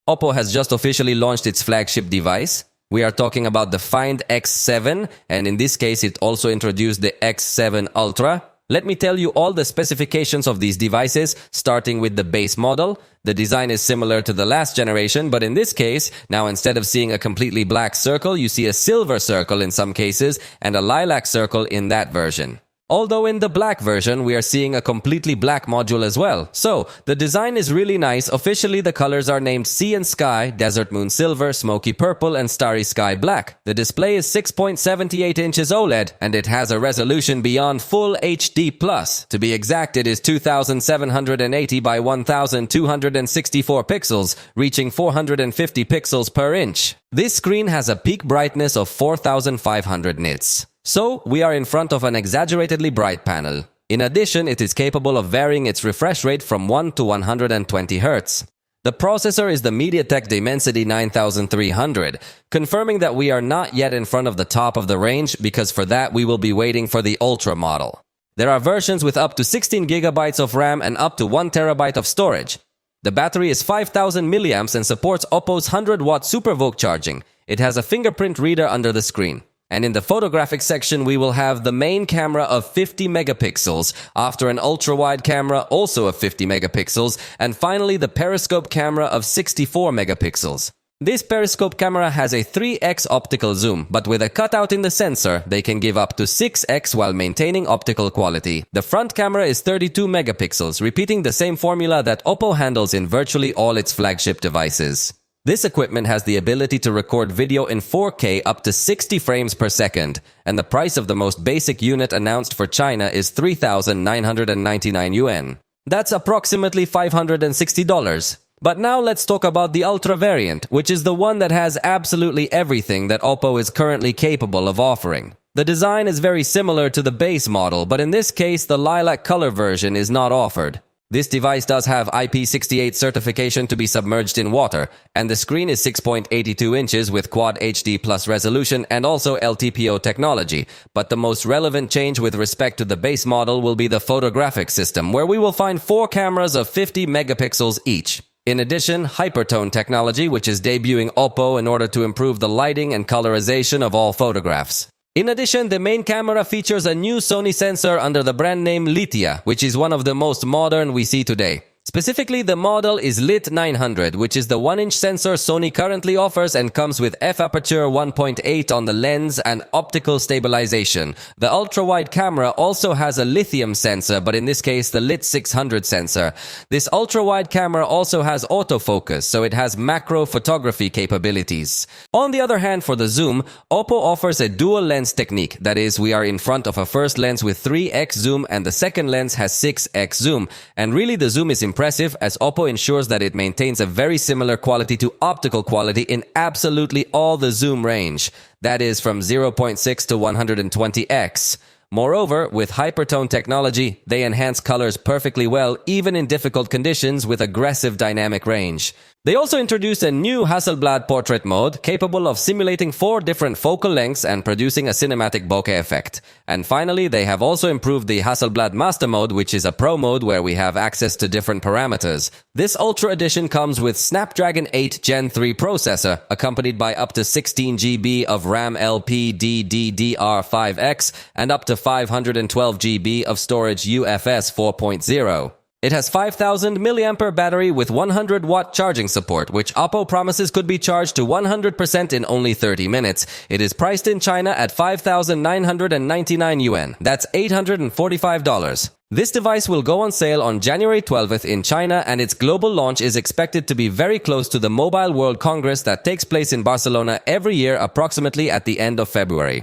OPPO has just officially launched its flagship device. We are talking about the Find X7, and in this case it also introduced the X7 Ultra. Let me tell you all the specifications of these devices, starting with the base model. The design is similar to the last generation, but in this case, now instead of seeing a completely black circle, you see a silver circle in some cases, and a lilac circle in that version. Although in the black version, we are seeing a completely black module as well. So, the design is really nice. Officially, the colors are named Sea and Sky, Desert Moon Silver, Smoky Purple, and Starry Sky Black. The display is 6.78 inches OLED, and it has a resolution beyond Full HD+. To be exact, it is 2780 by 1264 pixels, reaching 450 pixels per inch. This screen has a peak brightness of 4500 nits. So, we are in front of an exaggeratedly bright panel. In addition, it is capable of varying its refresh rate from 1 to 120 Hz. The processor is the MediaTek Dimensity 9300, confirming that we are not yet in front of the top of the range, because for that we will be waiting for the Ultra model. There are versions with up to 16 GB of RAM and up to 1 TB of storage. The battery is 5000 mAh and supports OPPO's 100-watt SuperVOOC charging. It has a fingerprint reader under the screen. And in the photographic section, we will have the main camera of 50 megapixels, after an ultra-wide camera also of 50 megapixels, and finally the periscope camera of 64 megapixels. This periscope camera has a 3x optical zoom, but with a cutout in the sensor, they can give up to 6x while maintaining optical quality. The front camera is 32 megapixels, repeating the same formula that OPPO handles in virtually all its flagship devices. This equipment has the ability to record video in 4K up to 60 frames per second, and the price of the most basic unit announced for China is 3,999 yuan. That's approximately $560. But now let's talk about the Ultra variant, which is the one that has absolutely everything that OPPO is currently capable of offering. The design is very similar to the base model, but in this case the lilac color version is not offered. This device does have IP68 certification to be submerged in water, and the screen is 6.82 inches with Quad HD Plus resolution and also LTPO technology. But the most relevant change with respect to the base model will be the photographic system, where we will find 4 cameras of 50 megapixels each. In addition, Hypertone technology, which is debuting OPPO in order to improve the lighting and colorization of all photographs. In addition, the main camera features a new Sony sensor under the brand name Lithia, which is one of the most modern we see today. Specifically, the model is Lit 900, which is the 1-inch sensor Sony currently offers and comes with f-aperture 1.8 on the lens and optical stabilization. The ultra-wide camera also has a lithium sensor, but in this case the Lit 600 sensor. This ultra-wide camera also has autofocus, so it has macro photography capabilities. On the other hand, for the zoom, OPPO offers a dual lens technique. That is, we are in front of a first lens with 3x zoom and the second lens has 6x zoom. And really the zoom is impressive, as OPPO ensures that it maintains a very similar quality to optical quality in absolutely all the zoom range. That is from 0.6 to 120x. Moreover, with Hypertone technology, they enhance colors perfectly well, even in difficult conditions with aggressive dynamic range. They also introduced a new Hasselblad portrait mode, capable of simulating 4 different focal lengths and producing a cinematic bokeh effect. And finally, they have also improved the Hasselblad Master mode, which is a pro mode where we have access to different parameters. This Ultra edition comes with Snapdragon 8 Gen 3 processor, accompanied by up to 16 GB of RAM LPDDR5X and up to 512 GB of storage UFS 4.0. It has 5000 mAh battery with 100-watt charging support, which OPPO promises could be charged to 100% in only 30 minutes. It is priced in China at 5,999 yuan. That's $845. This device will go on sale on January 12th in China, and its global launch is expected to be very close to the Mobile World Congress that takes place in Barcelona every year, approximately at the end of February.